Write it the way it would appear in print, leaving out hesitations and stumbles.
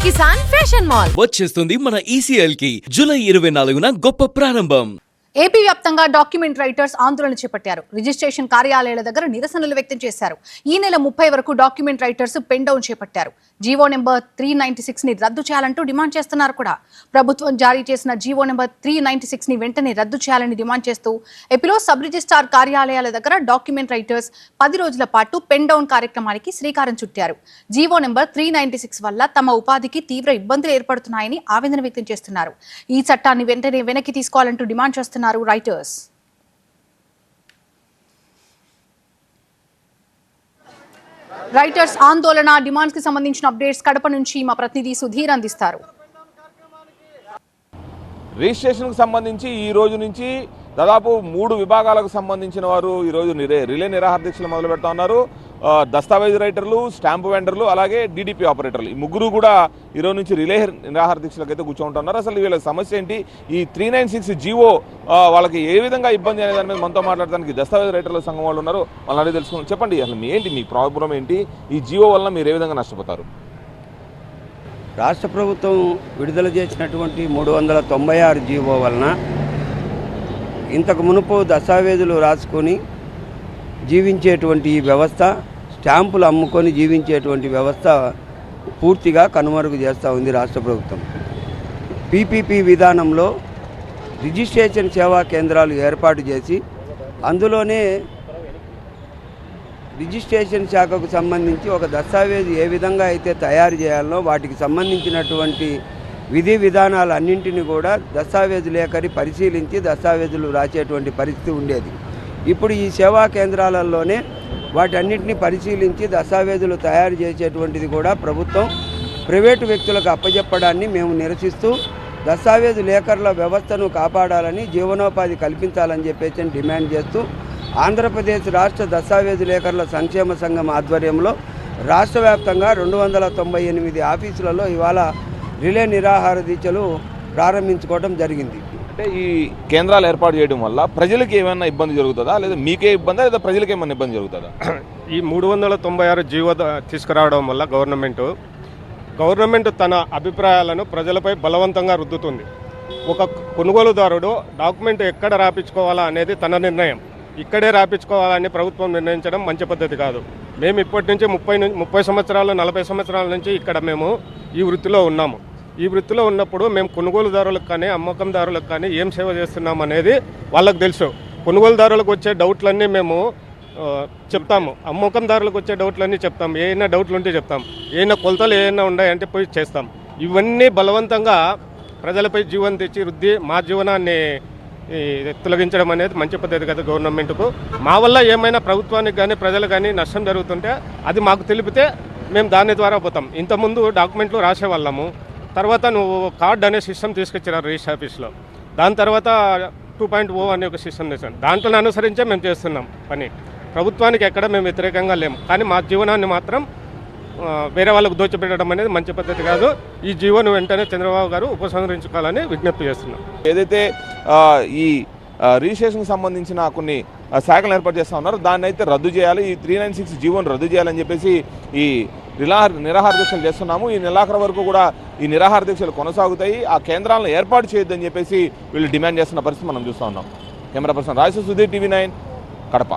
Kisan fashion mall వచ్చేస్తుంది మన ECL కి జూలై 24న గొప్ప ప్రారంభం. ఏపీ వ్యాప్తంగా డాక్యుమెంట్ రైటర్స్ ఆందోళన చేపట్టారు. రిజిస్ట్రేషన్ కార్యాలయాల దగ్గర నిరసనలు వ్యక్తం చేశారు. ఈ నెల 30 వరకు డాక్యుమెంట్ రైటర్స్ పెన్ డౌన్ చేపట్టారు. జీవో నెంబర్ 396 ని రద్దు చేయాలంటూ డిమాండ్ చేస్తున్నారు కూడా. ప్రభుత్వం జారీ చేసిన జీవో నెంబర్ 396 ని వెంటనే రద్దు చేయాలని డిమాండ్ చేస్తూ ఏపీలో సబ్ రిజిస్ట్రార్ కార్యాలయాల దగ్గర డాక్యుమెంట్ రైటర్స్ 10 రోజుల పాటు పెన్ డౌన్ కార్యక్రమానికి శ్రీకారం చుట్టారు. జీవో నెంబర్ 396 వల్ల తమ ఉపాధికి తీవ్ర ఇబ్బందులు ఏర్పడుతున్నాయని ఆవేదన వ్యక్తం చేస్తున్నారు. ఈ చట్టాన్ని వెంటనే వెనక్కి తీసుకోవాలంటూ డిమాండ్ చేస్తున్నారు రైటర్స్. రైటర్స్ ఆందోళన డిమాండ్స్ కి సంబంధించిన అప్డేట్స్ కడప నుంచి మా ప్రతినిధి సుధీర్ అందిస్తారు. రిజిస్ట్రేషన్ కు సంబంధించి ఈ రోజు నుంచి దాదాపు 3 విభాగాలకు సంబంధించిన వారు ఈ రోజు రిలే నిరాహార దీక్షలు మొదలు పెడతా ఉన్నారు. దస్తావేజ్ రైటర్లు, స్టాంపు వెండర్లు, అలాగే DDP ఆపరేటర్లు, ఈ ముగ్గురు కూడా ఈ రోజు నుంచి రిలే నిరాహార దీక్షలకు అయితే కూర్చుంటున్నారు. అసలు వీళ్ళ సమస్య ఏంటి, ఈ 396 జీవో వాళ్ళకి ఏ విధంగా ఇబ్బంది అనే దాని మీద మనతో మాట్లాడడానికి దస్తావేజ్ రైటర్ల సంఘం వాళ్ళు ఉన్నారు. వాళ్ళని తెలుసుకుని చెప్పండి, అసలు ఏంటి మీ ప్రాబ్లం ఏంటి, ఈ జీవో వల్ల మీరు ఏ విధంగా నష్టపోతారు? రాష్ట్ర ప్రభుత్వం విడుదల చేసినటువంటి 396 జీవో వలన ఇంతకు మునుపు దస్తావేజులు రాసుకొని జీవించేటువంటి ఈ వ్యవస్థ, స్టాంపులు అమ్ముకొని జీవించేటువంటి వ్యవస్థ పూర్తిగా కనుమరుగు చేస్తూ ఉంది రాష్ట్ర ప్రభుత్వం. PPP విధానంలో రిజిస్ట్రేషన్ సేవా కేంద్రాలు ఏర్పాటు చేసి అందులోనే రిజిస్ట్రేషన్ శాఖకు సంబంధించి ఒక దస్తావేజు ఏ విధంగా అయితే తయారు చేయాలనో వాటికి సంబంధించినటువంటి విధి విధానాలన్నింటినీ కూడా దస్తావేజు లేఖరి పరిశీలించి దస్తావేజులు రాసేటువంటి పరిస్థితి ఉండేది. ఇప్పుడు ఈ సేవా కేంద్రాలలోనే వాటన్నింటినీ పరిశీలించి దస్తావేజులు తయారు చేసేటువంటిది కూడా ప్రభుత్వం ప్రైవేటు వ్యక్తులకు అప్పజెప్పడాన్ని మేము నిరసిస్తూ దస్తావేజు లేఖరుల వ్యవస్థను కాపాడాలని, జీవనోపాధి కల్పించాలని చెప్పేసి డిమాండ్ చేస్తూ ఆంధ్రప్రదేశ్ రాష్ట్ర దస్తావేజు లేఖరుల సంక్షేమ సంఘం ఆధ్వర్యంలో రాష్ట్ర వ్యాప్తంగా 298 ఆఫీసులలో ఇవాళ రిలే నిరాహార దీక్షలు ప్రారంభించుకోవడం జరిగింది. అంటే ఈ కేంద్రాలు ఏర్పాటు చేయడం వల్ల ప్రజలకు ఏమైనా ఇబ్బంది జరుగుతుందా, లేదా మీకే ఇబ్బందా, లేదా ప్రజలకు ఏమైనా ఇబ్బంది జరుగుతుందా? ఈ 396 జీవో తీసుకురావడం వల్ల గవర్నమెంట్ తన అభిప్రాయాలను ప్రజలపై బలవంతంగా రుద్దుతుంది. ఒక కొనుగోలుదారుడు డాక్యుమెంట్ ఎక్కడ రాపించుకోవాలా అనేది తన నిర్ణయం. ఇక్కడే రాపించుకోవాలని ప్రభుత్వం నిర్ణయించడం మంచి పద్ధతి కాదు. మేము ఇప్పటి నుంచి 30 సంవత్సరాలు 40 సంవత్సరాల నుంచి ఇక్కడ మేము ఈ వృత్తిలో ఉన్నాము. ఈ వృత్తిలో ఉన్నప్పుడు మేము కొనుగోలుదారులకు కానీ అమ్మకందారులకు కానీ ఏం సేవ చేస్తున్నాం అనేది వాళ్ళకు తెలుసు. కొనుగోలుదారులకు వచ్చే డౌట్లన్నీ మేము చెప్తాము, అమ్మకందారులకు వచ్చే డౌట్లన్నీ చెప్తాం, ఏమైనా డౌట్లు ఉంటే చెప్తాం, ఏమైనా కొలతలు ఏమైనా ఉన్నాయంటే పోయి చేస్తాం. ఇవన్నీ బలవంతంగా ప్రజలపై జీవనం తెచ్చి రుద్ది మా జీవనాన్ని తొలగించడం అనేది మంచి పద్ధతి కదా గవర్నమెంట్కు. మా వల్ల ఏమైనా ప్రభుత్వానికి కానీ ప్రజలకు కానీ నష్టం జరుగుతుంటే అది మాకు తెలిపితే మేము దాని ద్వారా పోతాం. ఇంతకుముందు డాక్యుమెంట్లు రాసేవాళ్ళము, తర్వాత నువ్వు కార్డ్ అనే సిస్టమ్ తీసుకొచ్చారు రిజిస్టర్ ఆఫీస్లో. దాని తర్వాత 2.0 అనే ఒక సిస్టమ్ చేశాను. దాంట్లో అనుసరించే మేము చేస్తున్నాం పని. ప్రభుత్వానికి ఎక్కడ మేము వ్యతిరేకంగా లేము, కానీ మా జీవనాన్ని మాత్రం వేరే వాళ్ళకు దోచిపెట్టడం అనేది మంచి పద్ధతి కాదు. ఈ జీవోను వెంటనే చంద్రబాబు గారు ఉపసంహరించుకోవాలని విజ్ఞప్తి చేస్తున్నాం. ఏదైతే ఈ రిజిస్ట్రేషన్కి సంబంధించిన కొన్ని శాఖలు ఏర్పాటు చేస్తూ ఉన్నారు, దాన్ని అయితే రద్దు చేయాలి, ఈ 396 జీవోను రద్దు చేయాలని చెప్పేసి ఈ నిరాహార దీక్షలు చేస్తున్నాము. ఈ నెలాఖరు వరకు కూడా ఈ నిరాహార దీక్షలు కొనసాగుతాయి. ఆ కేంద్రాలను ఏర్పాటు చేయొద్దని చెప్పేసి వీళ్ళు డిమాండ్ చేస్తున్న పరిస్థితి మనం చూస్తూ ఉన్నాం. Camera person Rajesh, Sudheer, TV9 Kadapa.